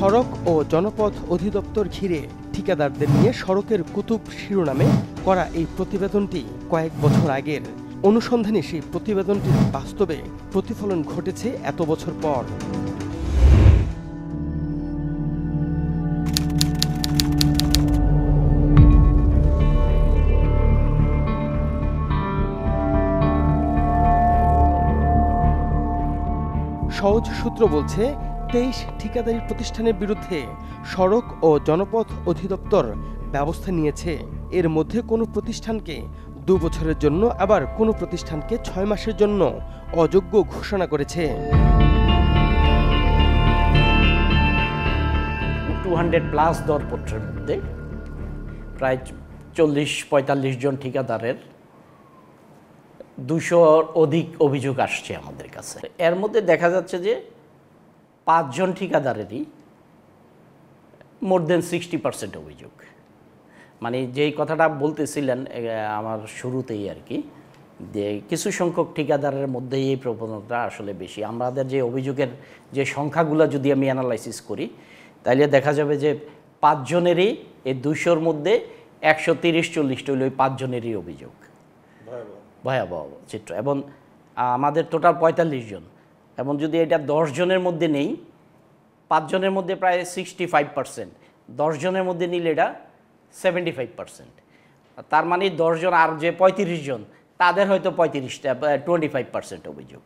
সড়ক ও জনপথ অধিদপ্তর ঘিরে ঠিকাদারদের নিয়ে সড়কের কুতুব শিরোনামে করা এই প্রতিবেদনটি কয়েক বছর আগের। অনুসন্ধানী সেই প্রতিবেদনটির বাস্তবে প্রতিফলন ঘটেছে এত বছর পর। সহজ সূত্র বলছে 23 ঠিকাদারি প্রতিষ্ঠানের বিরুদ্ধে সড়ক ও জনপথ অধিদপ্তর ব্যবস্থা নিয়েছে। এর মধ্যে কোনো প্রতিষ্ঠানকে 2 বছরের জন্য, আবার কোনো প্রতিষ্ঠানকে 6 মাসের জন্য অযোগ্য ঘোষণা করেছে। 200+ দরপত্রের মধ্যে প্রায় 40-45 জন ঠিকাদারের 200-র অধিক অভিযোগ আসছে আমাদের কাছে। এর মধ্যে দেখা যাচ্ছে যে 5 জন ঠিকাদারেরই মোর দেন 60% অভিযোগ। মানে যেই কথাটা বলতেছিলেন আমার শুরুতেই আর কি, যে কিছু সংখ্যক ঠিকাদারের মধ্যেই এই প্রবণতা আসলে বেশি। আমাদের যে অভিযোগের যে সংখ্যাগুলো যদি আমি অ্যানালাইসিস করি, তাহলে দেখা যাবে যে 5 জনেরই এই 200-র মধ্যে 130-40টা হলো ওই 5 জনেরই অভিযোগ। ভয়াবহ চিত্র। এবং আমাদের টোটাল 45 জন, এবং যদি এটা 10 জনের মধ্যে নেই, 5 জনের মধ্যে প্রায় 65%, 10 জনের মধ্যে নিলে এটা 75%। তার মানে 10 জন আর যে 35 জন তাদের হয়তো 25% অভিযোগ।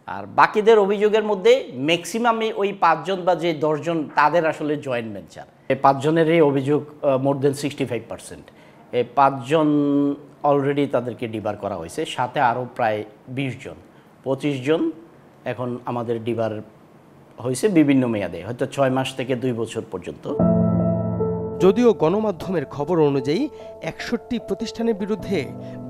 আর বাকিদের অভিযোগের মধ্যে ম্যাক্সিমামই ওই 5 জন বা যে 10 জন তাদের আসলে জয়েন্ট ভেঞ্চার। এই 5 জনেরই অভিযোগ মোর দেন 65%। এই 5 জন অলরেডি তাদেরকে ডিবার করা হয়েছে, সাথে আরও প্রায় 20 জন, 25 জন এখন আমাদের ডিবার হয়েছে বিভিন্ন মেয়াদে, হয়তো 6 মাস থেকে 2 বছর পর্যন্ত। যদিও গণমাধ্যমের খবর অনুযায়ী 61 প্রতিষ্ঠানের বিরুদ্ধে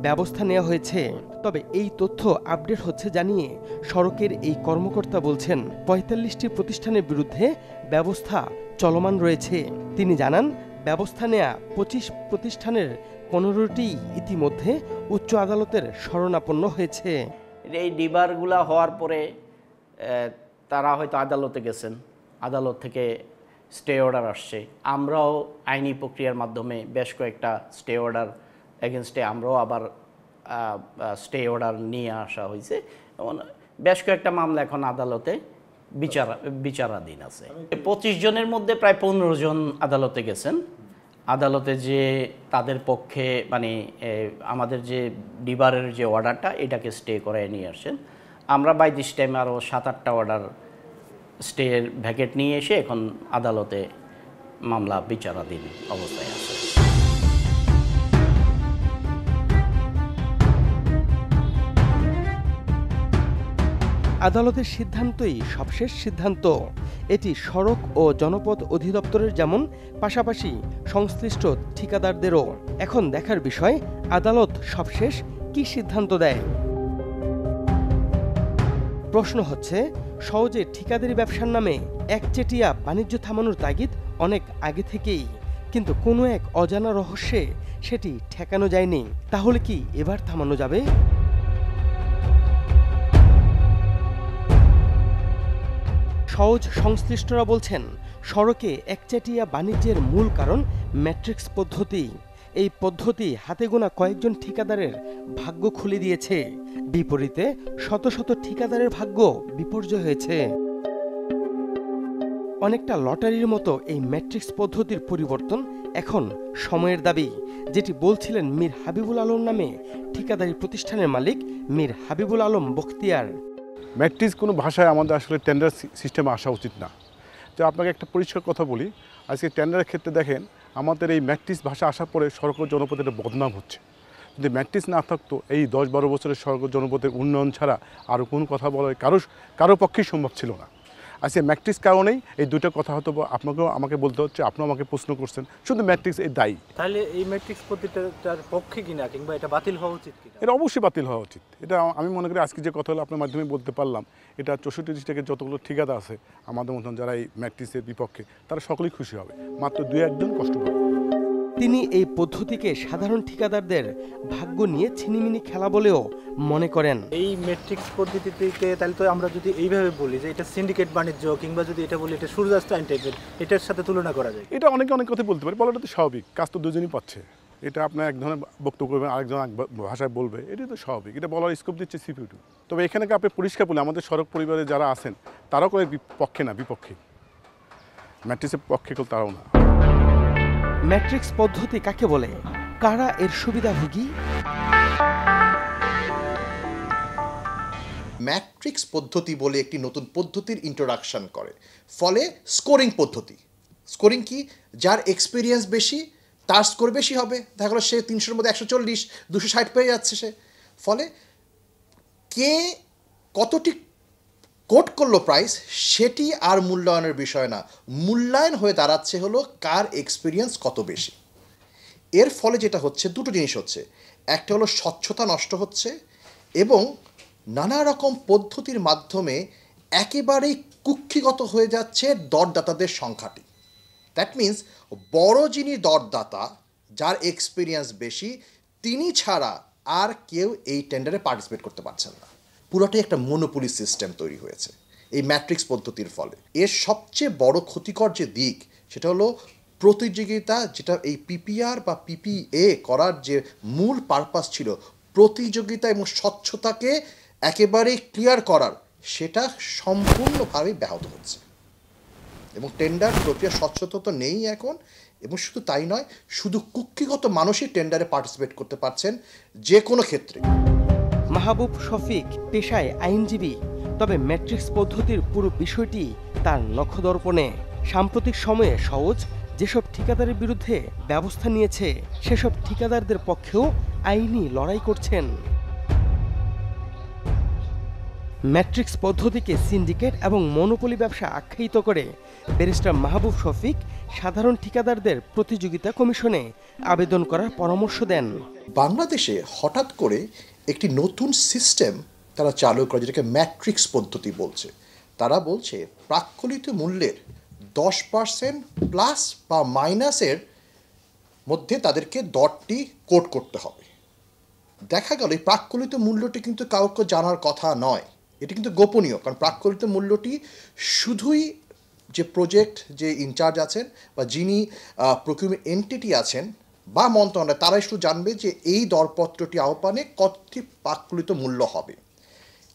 ব্যবস্থা নেওয়া হয়েছে, তবে এই তথ্য আপডেট হচ্ছে জানিয়ে সড়কের এই কর্মকর্তা বলছেন 45টি প্রতিষ্ঠানের বিরুদ্ধে ব্যবস্থা চলমান রয়েছে। তিনি জানান, ব্যবস্থা নেওয়া 25 প্রতিষ্ঠানের 15টি ইতিমধ্যে উচ্চ আদালতের শরণাপন্ন হয়েছে। এই ডিবারগুলা হওয়ার পরে তারা হয়তো আদালতে গেছেন, আদালত থেকে স্টে অর্ডার আসছে। আমরাও আইনি প্রক্রিয়ার মাধ্যমে বেশ কয়েকটা স্টে অর্ডার এগেনস্টে আমরাও আবার স্টে অর্ডার নিয়ে আসা হয়েছে, এবং বেশ কয়েকটা মামলা এখন আদালতে বিচারাধীন আছে। 25 জনের মধ্যে প্রায় 15 জন আদালতে গেছেন। আদালতে যে তাদের পক্ষে মানে আমাদের যে ডিবারের যে অর্ডারটা এটাকে স্টে করায় নিয়ে আসেন। আমরা বাই দিস টাইম আরও 7-8টা অর্ডার স্টের ভ্যাকেট নিয়ে এসে এখন আদালতে মামলা বিচারাধীন অবস্থায় আছে। আদালতের সিদ্ধান্তই সবশেষ সিদ্ধান্ত। এটি সড়ক ও জনপথ অধিদপ্তরের যেমন, পাশাপাশি সংশ্লিষ্ট ঠিকাদারদেরও। এখন দেখার বিষয় আদালত সবশেষ কি সিদ্ধান্ত দেয়। প্রশ্ন হচ্ছে, সহজে ঠিকাদারি ব্যবসার নামে একচেটিয়া বাণিজ্য থামানোর তাগিদ অনেক আগে থেকেই, কিন্তু কোনো এক অজানা রহস্যে সেটি ঠেকানো যায়নি। তাহলে কি এবার থামানো যাবে? সহজ সংশ্লিষ্টরা বলছেন, সড়কে একচেটিয়া বাণিজ্যের মূল কারণ ম্যাট্রিক্স পদ্ধতি। এই পদ্ধতি হাতে গোনা কয়েকজন ঠিকাদারের ভাগ্য খুলে দিয়েছে। বিপরীতে শত শত ঠিকাদারের ভাগ্য বিপর্যয় হয়েছে। অনেকটা লটারির মতো এই ম্যাট্রিক্স পদ্ধতির পরিবর্তন এখন সময়ের দাবি, যেটি বলছিলেন মীর হাবিবুল আলম নামে ঠিকাদারি প্রতিষ্ঠানের মালিক মীর হাবিবুল আলম বখতিয়ার। ম্যাট্রিক্স কোনো ভাষায় আমাদের আসলে টেন্ডার সিস্টেমে আসা উচিত না। তো আপনাকে একটা পরিষ্কার কথা বলি, আজকে টেন্ডারের ক্ষেত্রে দেখেন আমাদের এই ম্যাট্রিক্স ভাষা আসার পরে সড়ক জনপথের বদনাম হচ্ছে। যদি ম্যাট্রিক্স না থাকতো এই 10-12 বছরের সড়ক জনপথের উন্নয়ন ছাড়া আরও কোনো কথা বলা কারো পক্ষেই সম্ভব ছিল না। আজকে ম্যাট্রিক্স কারণেই এই দুটো কথা হয়তো আপনাকেও আমাকে বলতে হচ্ছে, আপনিও আমাকে প্রশ্ন করছেন, শুধু ম্যাট্রিক্স এই দায়ী। তাহলে এই ম্যাট্রিক্স পদ্ধতিটার পক্ষে কিনা, কিংবা এটা বাতিল হওয়া উচিত কিনা? এটা অবশ্যই বাতিল হওয়া উচিত। এটা আমি মনে করি আজকে যে কথা হলো আপনার মাধ্যমে বলতে পারলাম, এটা 64 ডিস্ট্রিক্টের যতগুলো ঠিকাদার আছে আমাদের মতন যারা এই ম্যাট্রিক্সের বিপক্ষে, তারা সকলেই খুশি হবে, মাত্র 2-1 জন কষ্ট পাবে। তিনি এই পদ্ধতিকে সাধারণ ঠিকাদারদের ভাগ্য নিয়ে ছিনিমিনি খেলা বলেও মনে করেন। এই ম্যাট্রিক্স পদ্ধতিতে তাহলে তো আমরা যদি এইভাবে বলি যে এটা সিন্ডিকেট বাণিজ্য, কিংবা যদি এটা বলি এটা সূর্যাস্তায়ন টাইপের, এটার সাথে তুলনা করা যায়। এটা অনেকে অনেক কথা বলতে পারে, বলাটা তো স্বাভাবিক, কাজ তো দুজনই পাচ্ছে। এটা আপনার এক ধরনের বক্তব্য করবেন, আরেকজন এক ভাষায় বলবে, এটাই তো স্বাভাবিক। এটা বলার স্কোপ দিচ্ছে সিপিইউ। তবে এখানে আপনি পরিষ্কার বলে আমাদের সড়ক পরিবারে যারা আছেন তারাও করে পক্ষে না, বিপক্ষে। ম্যাট্রিক্সের পক্ষে কেউ তারাও না। ম্যাট্রিক্স পদ্ধতি কাকে বলে, কারা এর সুবিধাভোগী? ম্যাট্রিক্স পদ্ধতি বলে একটি নতুন পদ্ধতির ইন্ট্রোডাকশন করে, ফলে স্কোরিং পদ্ধতি। স্কোরিং কি? যার এক্সপিরিয়েন্স বেশি তার স্কোর বেশি হবে। দেখা গেলো সে 300-র মধ্যে 140, 260 পেয়ে যাচ্ছে সে। ফলে কে কতটি কোট করলো প্রাইস, সেটি আর মূল্যায়নের বিষয় না। মূল্যায়ন হয়ে দাঁড়াচ্ছে হলো কার এক্সপিরিয়েন্স কত বেশি। এর ফলে যেটা হচ্ছে, দুটো জিনিস হচ্ছে। একটা হলো স্বচ্ছতা নষ্ট হচ্ছে, এবং নানা রকম পদ্ধতির মাধ্যমে একেবারেই কুক্ষিগত হয়ে যাচ্ছে দরদাতাদের সংখ্যাটি। দ্যাট মিন্স বড় যিনি দরদাতা, যার এক্সপিরিয়েন্স বেশি, তিনি ছাড়া আর কেউ এই টেন্ডারে পার্টিসিপেট করতে পারছেন না। পুরোটাই একটা মনোপলি সিস্টেম তৈরি হয়েছে এই ম্যাট্রিক্স পদ্ধতির ফলে। এর সবচেয়ে বড় ক্ষতিকর যে দিক, সেটা হলো প্রতিযোগিতা, যেটা এই পিপিআর বা পিপিএ করার যে মূল পারপাস ছিল, প্রতিযোগিতা এবং স্বচ্ছতাকে একেবারেই ক্লিয়ার করার, সেটা সম্পূর্ণভাবে ব্যাহত হচ্ছে। এবং টেন্ডার প্রক্রিয়া স্বচ্ছতা তো নেই এখন। এবং শুধু তাই নয়, শুধু কুক্ষিগত মানুষই টেন্ডারে পার্টিসিপেট করতে পারছেন যে কোনো ক্ষেত্রে। মাহবুব শফিক পেশায় আইনজীবী, তবে ম্যাট্রিক্স পদ্ধতির পুরো বিষয়টি তার নখদর্পণে। সাম্প্রতিক সময়ে সওজ যেসব ঠিকাদারের বিরুদ্ধে ব্যবস্থা নিয়েছে, সেসব ঠিকাদারদের পক্ষেও আইনি লড়াই করছেন। ম্যাট্রিক্স পদ্ধতিকে সিন্ডিকেট এবং মনোপলি ব্যবসা আখ্যায়িত করে ব্যারিস্টার মাহবুব শফিক সাধারণ ঠিকাদারদের প্রতিযোগিতা কমিশনে আবেদন করার পরামর্শ দেন। বাংলাদেশে হঠাৎ করে একটি নতুন সিস্টেম তারা চালু করে, যেটাকে ম্যাট্রিক্স পদ্ধতি বলছে। তারা বলছে প্রাক্কলিত মূল্যের 10% প্লাস বা মাইনাসের মধ্যে তাদেরকে দরটি কোট করতে হবে। দেখা গেল এই প্রাক্কলিত মূল্যটি কিন্তু কাউকে জানার কথা নয়, এটি কিন্তু গোপনীয়। কারণ প্রাক্কলিত মূল্যটি শুধুই যে প্রজেক্ট যে ইনচার্জ আছেন বা যিনি প্রকিউরমেন্ট এন্টিটি আছেন বা মন্ত্রণালয়, তারাই শুধু জানবে যে এই দরপত্রটি আহ্বানে কতটি প্রাক্কলিত মূল্য হবে।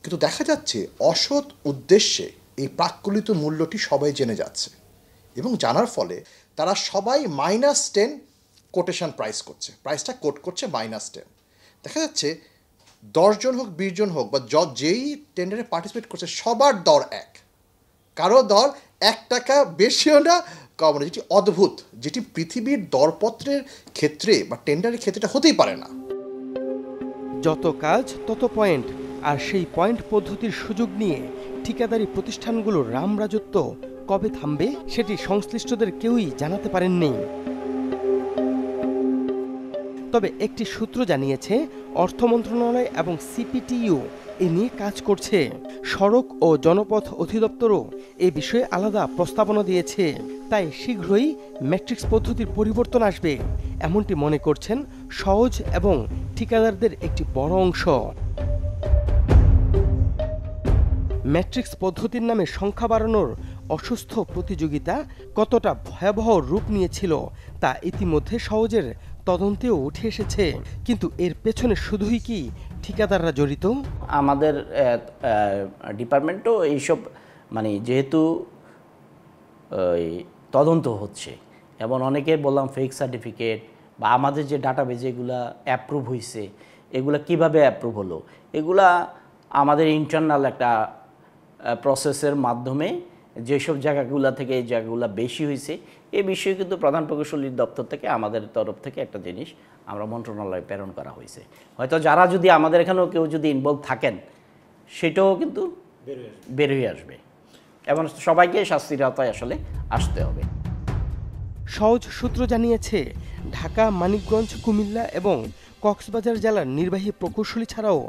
কিন্তু দেখা যাচ্ছে অসৎ উদ্দেশ্যে এই প্রাক্কলিত মূল্যটি সবাই জেনে যাচ্ছে, এবং জানার ফলে তারা সবাই -10 কোটেশন প্রাইস করছে, প্রাইসটা কোট করছে -10। দেখা যাচ্ছে 10 জন হোক 20 জন হোক বা যেই টেন্ডারে পার্টিসিপেট করছে, সবার দর এক, কারো দর 1 টাকা বেশিও না কম না, যেটি অদ্ভুত, যেটি পৃথিবীর দরপত্রের ক্ষেত্রে বা টেন্ডারের ক্ষেত্রে এটা হতেই পারে না। যত কাজ তত পয়েন্ট, আর সেই পয়েন্ট পদ্ধতির সুযোগ নিয়ে ঠিকাদারি প্রতিষ্ঠানগুলোর রামরাজত্ব কবে থামবে, সেটি সংশ্লিষ্টদের কেউই জানাতে পারেননি। তবে একটি সূত্র জানিয়েছে, অর্থ মন্ত্রণালয় এবং সিপিটিইউ এ নিয়ে কাজ করছে। সড়ক ও জনপথ অধিদপ্তরও এ বিষয়ে আলাদা প্রস্তাবনা দিয়েছে। তাই শীঘ্রই ম্যাট্রিক্স পদ্ধতির পরিবর্তন আসবে, এমনটি মনে করছেন সওজ এবং ঠিকাদারদের একটি বড় অংশ। ম্যাট্রিক্স পদ্ধতির নামে সংখ্যা বাড়ানোর অসুস্থ প্রতিযোগিতা কতটা ভয়াবহ রূপ নিয়েছিল তা ইতিমধ্যে সওজের তদন্তেও উঠে এসেছে। কিন্তু এর পেছনে শুধুই কি ঠিকাদাররা জড়িত? আমাদের ডিপার্টমেন্টও এইসব যেহেতু তদন্ত হচ্ছে, এবং অনেকের বললাম ফেক সার্টিফিকেট বা আমাদের যে ডাটাবেজ এগুলা অ্যাপ্রুভ হয়েছে, এগুলা কিভাবে অ্যাপ্রুভ হলো, এগুলা আমাদের ইন্টারনাল একটা প্রসেসের মাধ্যমে যেসব জায়গাগুলো থেকে এই জায়গাগুলো বেশি হয়েছে, এই বিষয়ে কিন্তু প্রধান প্রকৌশলীর দপ্তর থেকে আমাদের তরফ থেকে একটা জিনিস আমরা মন্ত্রণালয়ে প্রেরণ করা হয়েছে। হয়তো যারা যদি আমাদের এখানেও কেউ যদি ইনভলভ থাকেন, সেটাও কিন্তু বের হয়ে আসবে, এবং সবাইকে শাস্তির আওতায় আসলে আসতে হবে। সওজ সূত্র জানিয়েছে, ঢাকা, মানিকগঞ্জ, কুমিল্লা এবং কক্সবাজার জেলার নির্বাহী প্রকৌশলী ছাড়াও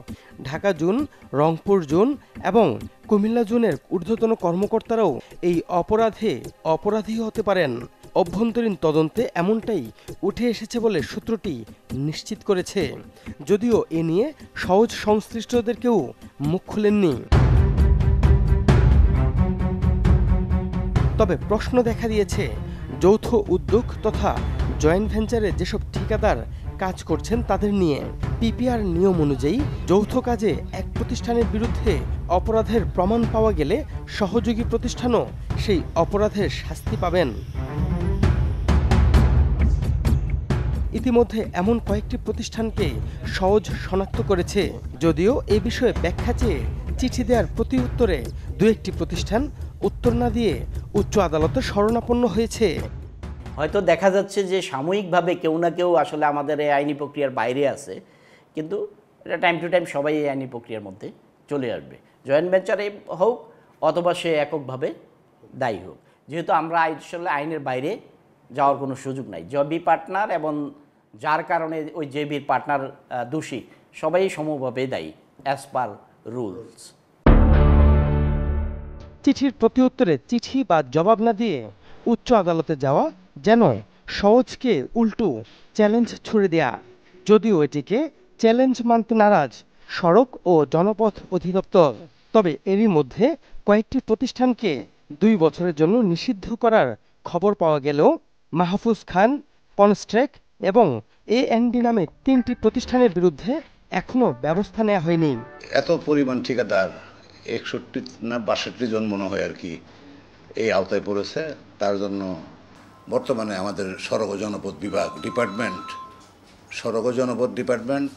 ঢাকা জোন, রংপুর জোন এবং কুমিল্লা জোনের ঊর্ধ্বতন কর্মকর্তারাও এই অপরাধী হতে পারেন। অভ্যন্তরীণ তদন্তে এমনটাই উঠে এসেছে বলে সূত্রটি নিশ্চিত করেছে, যদিও এ নিয়ে সহজ সংশ্লিষ্টদের কেউ মুখ খুলেননি। তবে প্রশ্ন দেখা দিয়েছে, যৌথ উদ্যোগ তথা জয়েন্ট ভেঞ্চারে যেসব ঠিকাদার কাজ করছেন তাদের নিয়ে। পিপিআর নিয়ম অনুযায়ী যৌথ কাজে এক প্রতিষ্ঠানের বিরুদ্ধে অপরাধের প্রমাণ পাওয়া গেলে সহযোগী প্রতিষ্ঠানও সেই অপরাধের শাস্তি পাবেন। ইতিমধ্যে এমন কয়েকটি প্রতিষ্ঠানকে সহজ শনাক্ত করেছে, যদিও এ বিষয়ে ব্যাখ্যা চেয়ে চিঠি দেওয়ার প্রতি উত্তরে দু একটি প্রতিষ্ঠান উত্তর না দিয়ে উচ্চ আদালতে শরণাপন্ন হয়েছে। হয়তো দেখা যাচ্ছে যে সাময়িকভাবে কেউ না কেউ আসলে আমাদের এই আইনি প্রক্রিয়ার বাইরে আছে, কিন্তু এটা টাইম টু টাইম সবাই এই আইনি প্রক্রিয়ার মধ্যে চলে আসবে, জয়েন্ট ভেঞ্চারে হোক অথবা সে এককভাবে দায়ী হোক। যেহেতু আমরা আসলে আইনের বাইরে যাওয়ার কোনো সুযোগ নাই, জবি পার্টনার এবং যার কারণে ওই জেবির পার্টনার দোষী সবাই সমভাবে দায়ী অ্যাজ পার রুলস। চিঠির প্রতি উত্তরে চিঠি বা জবাব না দিয়ে উচ্চ আদালতে যাওয়া যেন সহজকে উল্টো চ্যালেঞ্জ ছুড়ে দেয়া, যদিও এটিকে চ্যালেঞ্জ মানতে নারাজ সড়ক ও জনপথ অধিদপ্তর। তবে এরই মধ্যে কয়েকটি প্রতিষ্ঠানকে 2 বছরের জন্য নিষিদ্ধ করার খবর পাওয়া গেলেও মাহফুজ খান, কনস্ট্রেক এবং এএনডি নামে 3টি প্রতিষ্ঠানের বিরুদ্ধে এখনও ব্যবস্থা নেওয়া হয়নি। এত পরিমাণ ঠিকাদার 61 না 62 জন মনে হয় আর কি এই আওতায় পড়েছে। তার জন্য বর্তমানে আমাদের সড়ক ও জনপথ বিভাগ সড়ক ও জনপথ ডিপার্টমেন্ট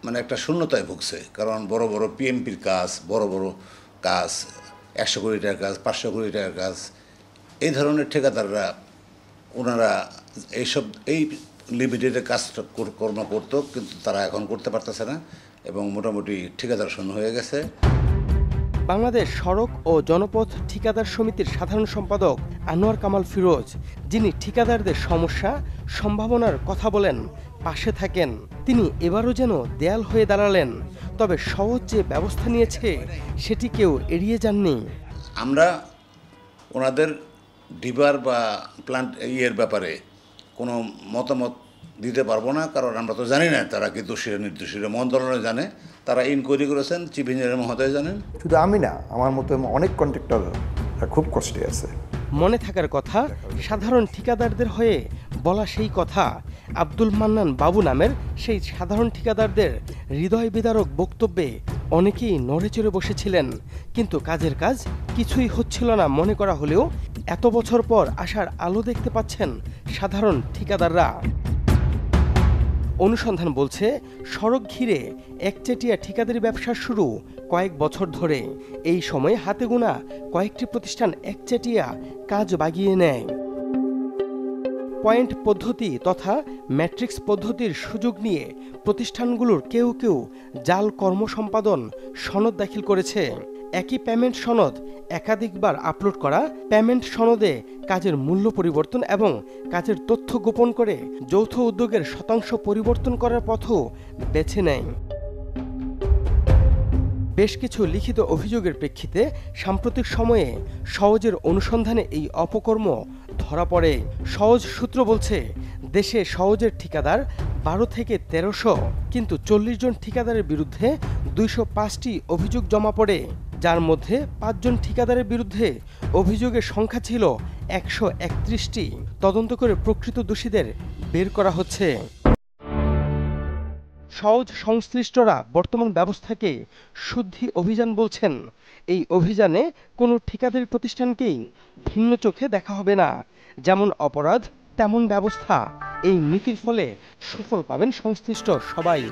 মানে একটা শূন্যতায় ভুগছে। কারণ বড় বড় পিএমপির কাজ, বড় বড় কাজ, 100 কোটি টাকার কাজ, 500 কোটি টাকার কাজ, এই ধরনের ঠিকাদাররা ওনারা এই লিমিটেডে কাজটা কর্ম করতো, কিন্তু তারা এখন করতে পারতেছে না এবং মোটামুটি ঠিকাদার শূন্য হয়ে গেছে। বাংলাদেশ সড়ক ও জনপথ ঠিকাদার সমিতির সাধারণ সম্পাদক আনোয়ার কামাল ফিরোজ, যিনি ঠিকাদারদের সমস্যা সম্ভাবনার কথা বলেন, পাশে থাকেন, তিনি এবারও যেন দেয়াল হয়ে দাঁড়ালেন। তবে সহজ যে ব্যবস্থা নিয়েছে সেটি কেউ এড়িয়ে যাননি। আমরা ওনাদের ডিবার বা প্ল্যান্ট ব্যাপারে কোনো মতামত দিতে পারবো না, কারণ আমরা তো জানি না তারা কি দোষী নির্দোষী। মন্ত্রণালয় জানে, তারা ইনকোয়ারি করেছেন, চিফ ইঞ্জিনিয়ার মহোদয় জানেন। শুধু আমি না, আমার মতো অনেক কন্ট্রাক্টর খুব কষ্টে আছে। মনে থাকার কথা, সাধারণ ঠিকাদারদের হয়ে বলা সেই কথা, আব্দুল মান্নান বাবু নামের সেই সাধারণ ঠিকাদারদের হৃদয় বিদারক বক্তব্যে অনেকেই নড়েচড়ে বসেছিলেন, কিন্তু কাজের কাজ কিছুই হচ্ছিল না মনে করা হলেও এত বছর পর আসার আলো দেখতে পাচ্ছেন সাধারণ ঠিকাদাররা। অনুসন্ধান বলছে, সড়ক ঘিরে একচেটিয়া ঠিকাদারি ব্যবসা শুরু কয়েক বছর ধরে। এই সময়ে হাতে গোনা কয়েকটি প্রতিষ্ঠান একচেটিয়া কাজ বাগিয়ে নেয়। পয়েন্ট পদ্ধতি তথা ম্যাট্রিক্স পদ্ধতির সুযোগ নিয়ে প্রতিষ্ঠানগুলোর কেউ কেউ জাল কর্মসম্পাদন সনদ দাখিল করেছে। একই পেমেন্ট সনদ একাধিকবার আপলোড করা, পেমেন্ট সনদে কাজের মূল্য পরিবর্তন এবং কাজের তথ্য গোপন করে যৌথ উদ্যোগের শতাংশ পরিবর্তন করার পথও বেছে নেয়। বেশ কিছু লিখিত অভিযোগের প্রেক্ষিতে সাম্প্রতিক সময়ে সওজের অনুসন্ধানে এই অপকর্ম ধরা পড়ে। সওজ সূত্র বলছে, দেশে সওজের ঠিকাদার 12 থেকে 1300, কিন্তু 40 জন ঠিকাদারের বিরুদ্ধে 205টি অভিযোগ জমা পড়ে, যার মধ্যে 5 জন ঠিকাদারের বিরুদ্ধে অভিযোগের সংখ্যা ছিল 131টি। তদন্ত করে প্রকৃত দোষীদের বের করা হচ্ছে। সওজ সংশ্লিষ্টরা বর্তমান ব্যবস্থাকে শুদ্ধি অভিযান বলছেন। এই অভিযানে কোনো ঠিকাদারি প্রতিষ্ঠানকেই ভিন্ন চোখে দেখা হবে না। যেমন অপরাধ তেমন ব্যবস্থা, এই নীতির ফলে সুফল পাবেন সংশ্লিষ্ট সবাই।